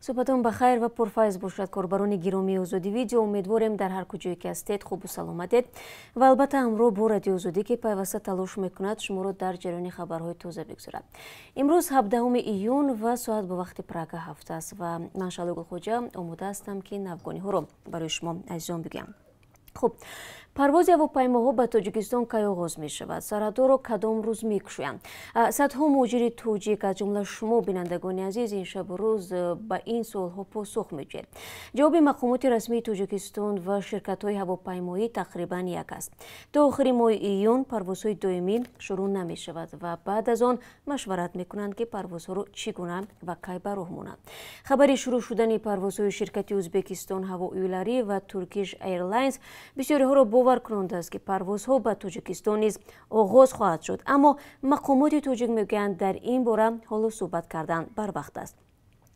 صبحتون بخیر و پرفایز باشد کاربران گرامی Ozodivideo. امیدواریم در هر کجایی که هستید خوب و سلامتید و البته امروز با رادیو Ozodi که پیوسته تلاش میکند شما را در جریان خبرهای تازه بگذارد. امروز 17 ایون و ساعت به وقت پراگه هفته است و من شالوگ خوجا آماده هستم که نوگانی ها را برای شما عزیزان بگم. خب پرواز هواپیماها به تاجیکستان کی آغاز می شود؟ سرحدها را کدام روز می گشایند؟ صدها مهاجر تاجیک از جمله شما بینندگان عزیز این شب و روز به این سوالها پاسخ می دهید. جواب مقامات رسمی تاجیکستان و شرکت های هواپیمایی تقریبا یک است. تا آخر ماه ایون پروازهای دائمی شروع نمی شود و بعد از آن مشورت می کنند که پروازها را چگونه و کی به راه مانند. خبر شروع شدن پروازهای شرکت ازبکستان هواییلری و ترکیش ایرلاینز بسیاری ها را باور کننده است که پروازها به تاجیکستان نیز آغاز خواهد شد، اما مقامات تاجیک میگویند در این باره حالا صحبت کردن بر وقت است.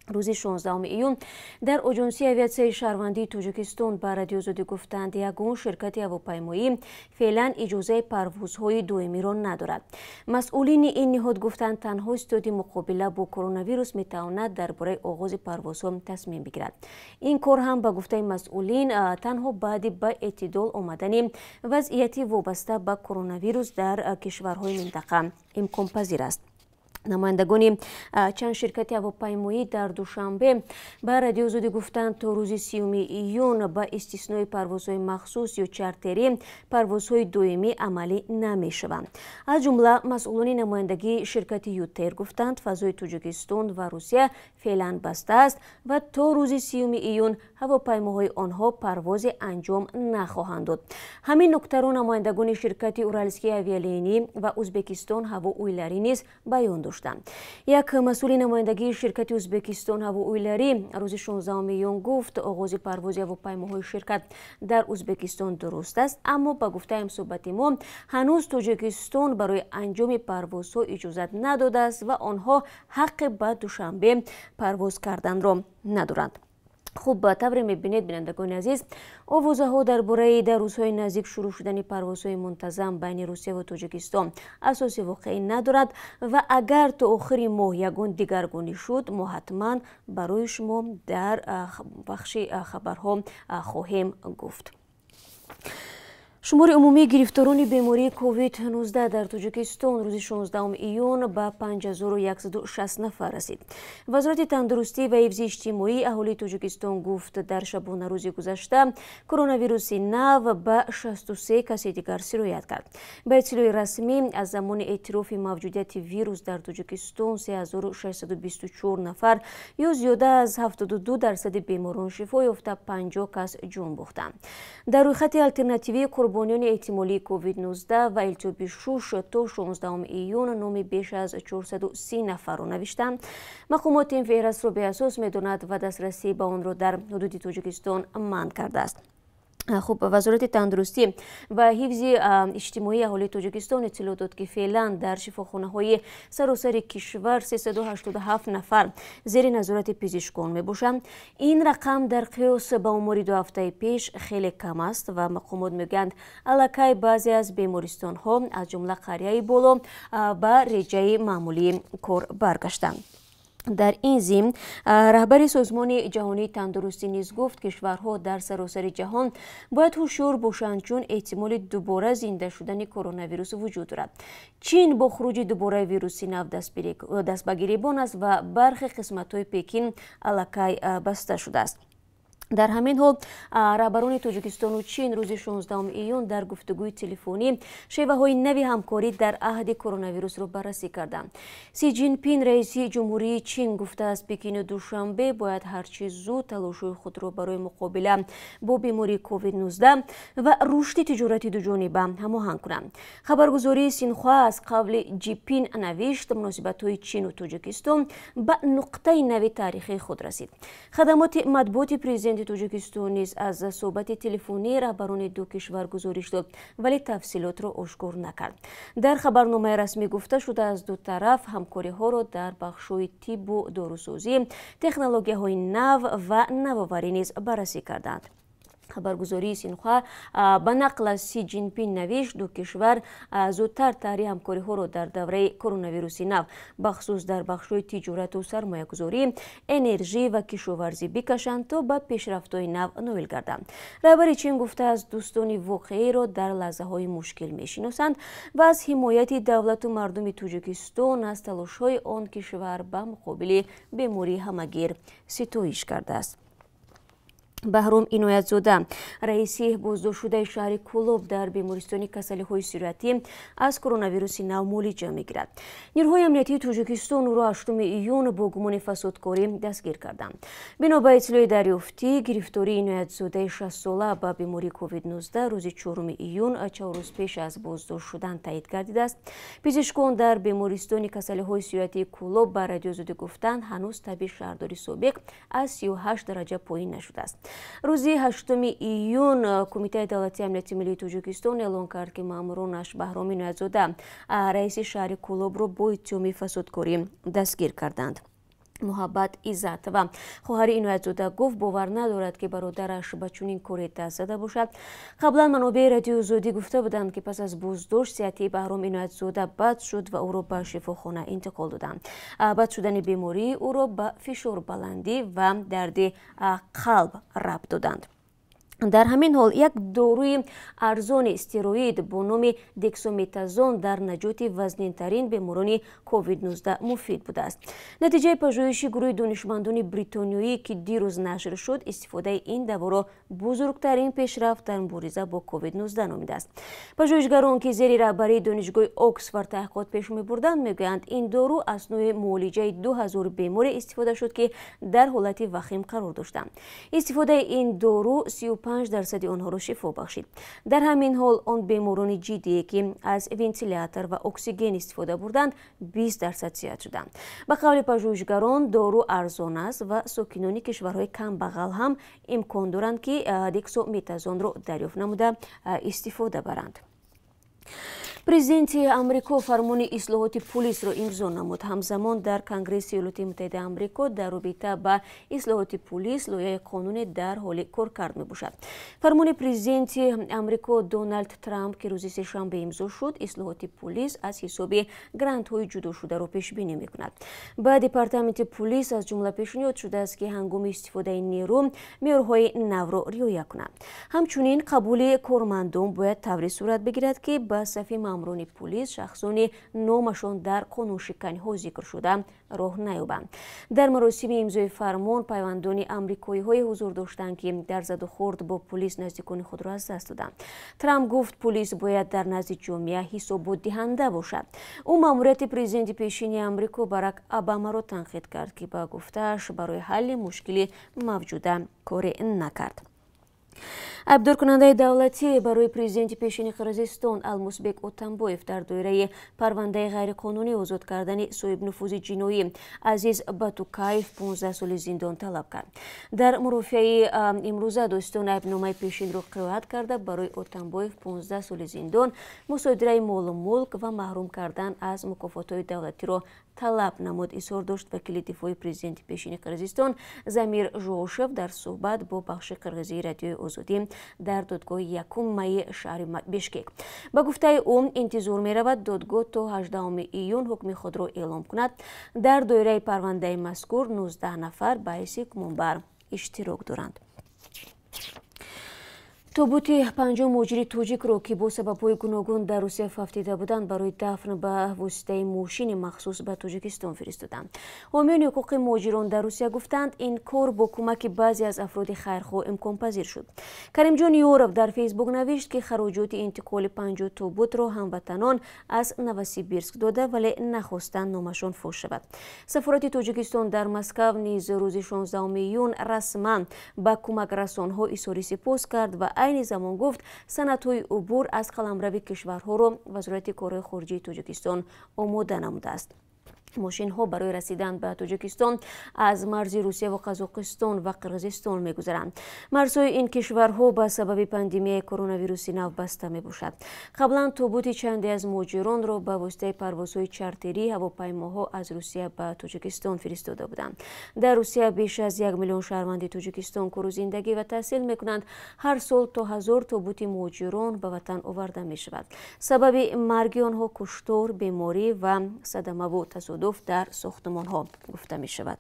روز 16 ایون در آژانسی آویاسیون شهروندی تاجیکستان به رادیو Ozodi گفتند یگان شرکت هواپیمایی فعلا اجازه پروازهای دائمی را ندارد. مسئولین این نهاد گفتند تنها استاد مقابله با کرونا ویروس میتواند درباره آغاز پروازها تصمیم بگیرد. این کار هم به گفته مسئولین تنها بعد به اعتدال آمدن وضعیت وابسته به کرونا ویروس در کشورهای منطقه امکان پذیر است. نمایندگان چند شرکت هواپیمایی در دوشنبه به رادیو Ozodi گفتند تا روز 30 ایون با استثنای پروازهای مخصوص یا چارتری پروازهای دائمی عملی نمی شوند. از جمله مسئولان نمایندگی شرکت یوتر گفتند فضای تاجیکستان و روسیه فعلا بسته است و تا روز 30 ایون هواپیماهای آنها پرواز انجام نخواهند داد. همین نکته را نمایندگان شرکت اورالسکی آویالینی و ازبکستان هواییلری نیز بیان داشتند. یک مسئول نمایندگی شرکت ازبکستان هواییلری روز 16 ایون گفت آغاز پرواز هواپیماهای شرکت در ازبکستان درست است، اما با گفته همصحبت ما هنوز تاجیکستان برای انجام پروازها اجازه نداده است و آنها حق به دوشنبه پرواز کردن را ندارند. خوب به طور میبینید بینندگان عزیز، آوازه ها درباره در روزهای نزدیک شروع شدن پروازهای منتظم بین روسیه و تاجیکستان اساس واقعی ندارد و اگر تا آخر ماه یگان دیگرگونی شد ما حتما برای شما در بخش خبرها خواهیم گفت. شمار عمومی گرفتاران بیماری کووید 19 در تاجیکستان روز 16 ایون به 5160 نفر رسید. وزارت تندرستی و حفظ اجتماعی اهالی تاجیکستان گفت در شبانه روز گذشته کرونا ویروس نو به 63 کسی دیگر سرایت کرد. به اطلاع رسمی از زمان اعتراف موجودیت ویروس در تاجیکستان 3624 نفر یا زیاده از 72% بیماران شفا یافته 50 کس جان باختند. در روی خط آلترناتیوی قربانیان احتمالی کووید 19 و التهاب شش تا 16 ایون نام بیش از 430 نفر را نوشتند. مقامات این فهرست را به اساس می‌داند و دسترسی به آن را در حدود تاجیکستان منع کرده است. خب وزارت تندرستی و حفظ اجتماعی اهالی تاجیکستان اطلاع داد که فعلا در شفاخانه‌های سراسر کشور 387 نفر زیر نظارت پزشکان میباشند. این رقم در قیاس با آمار 2 هفته پیش خیلی کم است و مقامات میگویند الکی بعضی از بیمارستان‌ها از جمله قریه بالا به رژه معمولی کار برگشتند. در این ضمن رهبر سازمان جهانی تندرستی نیز گفت کشورها در سراسر جهان باید هوشیار باشند چون احتمال دوباره زنده شدن کرونا ویروس وجود دارد. چین با خروج دوباره ویروس نو دست به گریبان است و برخی قسمت‌های پکین الکی بسته شده است. در همین حال رهبران تاجیکستان و چین روز 16 ایون در گفتگوی تلفنی شیوه‌های نوی همکاری در عهد کرونا ویروس را بررسی کردند. سی جین پین رئیس جمهوری چین گفته است پکین دوشنبه باید هرچه زود تلاش‌های خود را برای مقابله با بیماری کووید 19 و رشد تجارت دو جانبه هماهنگ کنند. خبرگزاری سینخوا از قول جی پین نوشت مناسبت‌های چین و تاجیکستان به نقطه نوی تاریخی خود رسید. خدمات مطبوعاتی پرزیدنت تاجیکستان نیز از صحبت تلفنی رهبران دو کشور گزارش داد ولی تفصیلات را آشکار نکرد. در خبرنامه رسمی گفته شده از دو طرف همکاری ها را در بخش‌های طب و داروسازی، تکنولوژی های نو و نوآوری نیز بررسی کردند. خبرگزاری سینخوا به نقل از سی جینپین نوشت دو کشور زودتر طرح همکاری ها را در دوره کرونا ویروس نو بخصوص در بخش‌های تجارت و سرمایه‌گذاری، انرژی و کشاورزی بکشند تا به پیشرفت‌های نو نائل گردند. رهبر چین گفته از دوستان واقعی را در لحظه‌های مشکل می‌شناسند و از حمایت دولت و مردم تاجیکستان از تلاش‌های آن کشور به مقابل بیماری همه‌گیر ستایش کرده است. بهرام عنایت‌زاده رئیس بازداشت شده شهر کولوب در بیمارستان کسلی‌های صورتی از کرونا ویروس نو معالجه می‌گیرد. نیروهای امنیتی تاجیکستان او را 8 ایون با گمان فسادکاری دستگیر کردند. بنا به اطلاع دریافتی گرفتاری عنایت‌زاده 60 ساله به بیماری کووید 19 روز 4 ایون 4 روز پیش از بازداشت شدن تایید گردیده است. پزشکان در بیمارستان کسلی‌های صورتی کولوب به رادیو زاده گفتند هنوز تب شهرداری سابق از 38 درجه پایین نشده است. روز 8 ایون کمیته دولتی امنیت ملی تاجیکستان اعلام کرد که مامورانش بهرام عنایت‌زاده رئیس شهر کولوب را با اتهام فسادکاری دستگیر کردند. محبت عزتова خواهر عنایت‌زاده گفت باور ندارد که برادرش به چنین کاری دست زده باشد. قبلا منابع رادیو آزادی گفته بودند که پس از بازداشت صحتی بهرام عنایت‌زاده بد شد و او را به شفاخانه انتقال دادند. بد شدن بیماری او را به فشار بلندی و درد قلب ربط دادند. در همین حال یک داروی ارزان استروئید با نام دکسامتازون در نجات وزنین‌ترین بیماران کووید 19 مفید بوده است. نتیجه پژوهش گروه دانشمندان بریتانیایی که دیروز نشر شد استفاده این دوا را بزرگترین پیشرفت در مبارزه با کووید 19 نامیده است. پژوهشگران که زیر رهبری دانشگاه اکسفورد تحقیقات پیش می‌بردند میگویند این دارو از نوع معالجه 2000 بیمار استفاده شد که در حالت وخیم قرار داشتند. استفاده این دارو 35% آنها را شفا بخشید. در همین حال آن بیماران جدی که از ونتیلاتور و اکسیژن استفاده بردند 20% زیاد شدند. به قول پژوهشگران دارو ارزان است و ساکنان کشورهای کم بغل هم امکان دارند که دکسامتازون را دریافت نموده استفاده برند. پرزیدنت آمریکا فرمان اصلاحات پلیس را امضا نمود. همزمان در کنگره ایالات متحده آمریکا در رابطه با اصلاحات پلیس لایحه قانون در حال کار کرد میباشد. فرمان پرزیدنت آمریکا دونالد ترامپ که روز سه‌شنبه امضا شد اصلاحات پلیس از حساب گرانت های جدا شده را پیش بینی میکند. با دپارتمنت پلیس از جمله پیشنهاد شده است که هنگام استفاده نیرو معیارهای نو را رعایت کنند. همچنین قبول کارمندان باید طوری صورت بگیرد که به صف ماموران پلیس شخصان نامشان در قانون شکنی ها ذکر شده راه نیابند. در مراسم امضای فرمان پیوندان آمریکایی های حضور داشتند که در زد و خورد با پلیس نزدیکان خود را از دست دادند. ترامپ گفت پلیس باید در نزد جامعه حساب دهنده باشد. او ماموریت پرزیدنت پیشین آمریکا باراک اوباما را تنقید کرد که با گفته‌اش برای حل مشکل موجوده کاری نکرد. ابدارکننده دولتی برای پرزیدنت پیشین قرقیزستان المسبک اتنبویف در دایره پرونده غیرقانونی آزاد کردن صاحب نفوذ جنایی عزیز باتوکایف 15 سال زندان طلب کرد. در مرافعه امروزه داستان ایبنامه پیشین را قرائت کرده برای اتنبویف 15 سال زندان، مصادره مال و ملک و محروم کردن از مکافات‌های دولتی را طلب نمود. اظهار داشت وکیل دفاع پرزیدنت پیشین قرقیزستان زمیر ژوشف در صحبت با بخش قرقیزی رادیو آزادی در دادگاه یکم می شهر بشکک. با گفته او انتظار می رود دادگاه تا 18 ایون حکم خود را اعلام کند. در دایره پرونده مذکور 19 نفر به حیث گمانبر اشتراک دارند. تابوت 5 مهاجر تاجیک را که با سبب‌های گوناگون در روسیه ففتیده بودند برای دفن به واسطه ماشین مخصوص به تاجیکستان فرستادند. حامیان حقوق مهاجران در روسیه گفتند این کار با کمک بعضی از افراد خیرخواه امکان پذیر شد. کریم جان یوروف در فیسبوک نوشت که خراجات انتقال 50 تابوت را هموطنان از نوسیبیرسک داده ولی نخواستند نامشان فاش شود. سفارت تاجیکستان در مسکو نیز روز 16 ایون رسما با کمک رسانه‌ها اظهار سپاس کرد و عین زمان گفت سندهای عبور از قلمرو کشورها را وزارت کارهای خارجه تاجیکستان آماده نموده است. ماشین‌ها برای رسیدن به تاجیکستان از مرز روسیه و قزاقستان و قرقیزستان می‌گذرند. مرزهای این کشورها به سبب پاندمی کرونا ویروس نو بسته می‌باشد. قبلا تابوت چندی از مهاجران را به واسطه پروازهای چارتری هواپیماها از روسیه به تاجیکستان فرستاده بودند. در روسیه بیش از 1 میلیون شهروند تاجیکستان کار و زندگی و تحصیل می‌کنند. هر سال تا 1000 تابوت مهاجران به وطن آورده می‌شود. سبب مرگ آنها کشتار، بیماری و صدمه و تصادف در ساختمان ها گفته می شود.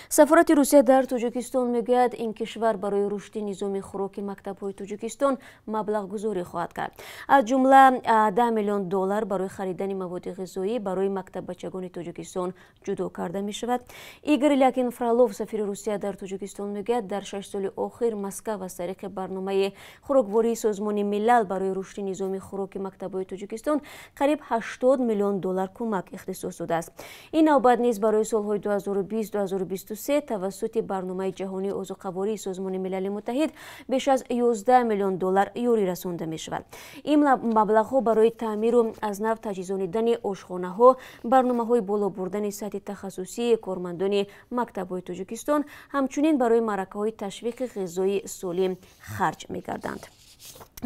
سفارت روسیه در تاجیکستان میگوید این کشور برای رشد نظام خوراک مکتب‌های تاجیکستان مبلغ گذاری خواهد کرد. از جمله 10 میلیون دلار برای خریدن مواد غذایی برای مکتب بچگان تاجیکستان جدا کرده می شود. ایگور لیاکین فرالوف سفیر روسیه در تاجیکستان میگوید در 6 سال اخیر مسکو از طریق برنامه خوراکواری سازمان ملل برای رشد نظام خوراک مکتب‌های تاجیکستان قریب 80 میلیون دلار کمک اختصاص داده است. این نوبت نیز برای سال‌های 2020-2023 توسط برنامه جهانی عضوقواری سازمان ملل متحد بیش از 11 میلیون دلار یوری رسانده می شود. این مبلغ‌ها برای تعمیر و از نو تجهیزاندن آشخانه‌ها، برنامه‌های بالا بردن سطح تخصصی کارمندان مکتب‌های تاجیکستان، همچنین برای مرکه‌های تشویق غذایی سالم خرج می‌گردند.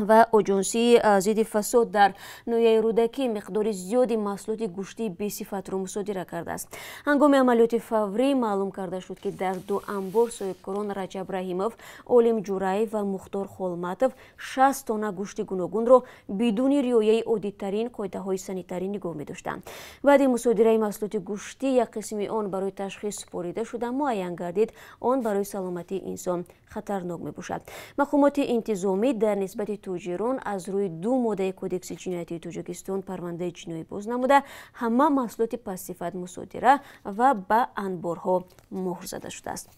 و آژانسی ضد فساد در ناحیه رودکی مقدار زیادی محصولات گوشتی بی‌صفت را مصادره کرده است. هنگام عملیات فوری معلوم کرده شد که در 2 انبار صاحبکاران رجب رحیمов، عالم جورایف و مختار خولماتov 60 تن گوشت گوناگون را بدون رعایت عادی‌ترین قاعده‌های سانیتاری نگاه می‌داشتند. بعد مصادره محصولات گوشتی یک قسمی آن برای تشخیص سپرده شده معین گردید آن برای سلامتی انسان خطرناک می‌باشد. مقامات انتظامی در نسبت تاجران از روی 2 ماده کدکس جنایتی تاجیکستان پرونده جنایی باز نموده همه محصولات پس‌صفت مصادره و به انبارها مهر زده شده است.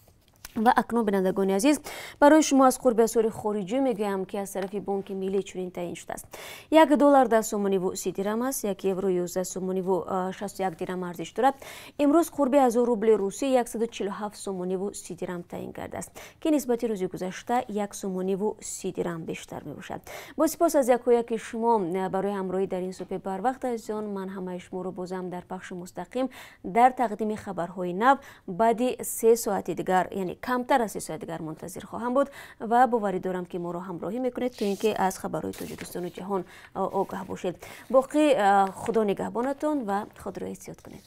و اکنون بینندگان عزیز برای شما از قرب اسعار خارجی میگویم که از طرف بانک ملی چنین تعیین شده است. 1 دلار 10 سومانی و 30 درم است. 1 یورو 11 سومانی و 61 درم ارزش دارد. امروز قرب 1000 روبل روسی 147 سومانی و 30 درم تعیین کرده است که نسبت روز گذشته 1 سومانی و 30 درم بیشتر می باشد. با سپاس از یکایک شما برای همراهی در این صبح بر وقت عزیزان، من همه شما رو بازم در پخش مستقیم در تقدیم خبرهای نو بعد 3 ساعت دیگر، یعنی کمتر از 3 ساعت دیگر منتظر خواهم بود و باوری دارم که ما را همراهی میکنید تا اینکه از خبرهای تاجیکستان و جهان آگاه باشید. باقی خدا نگهبانتان و خود را احتیاط کنید.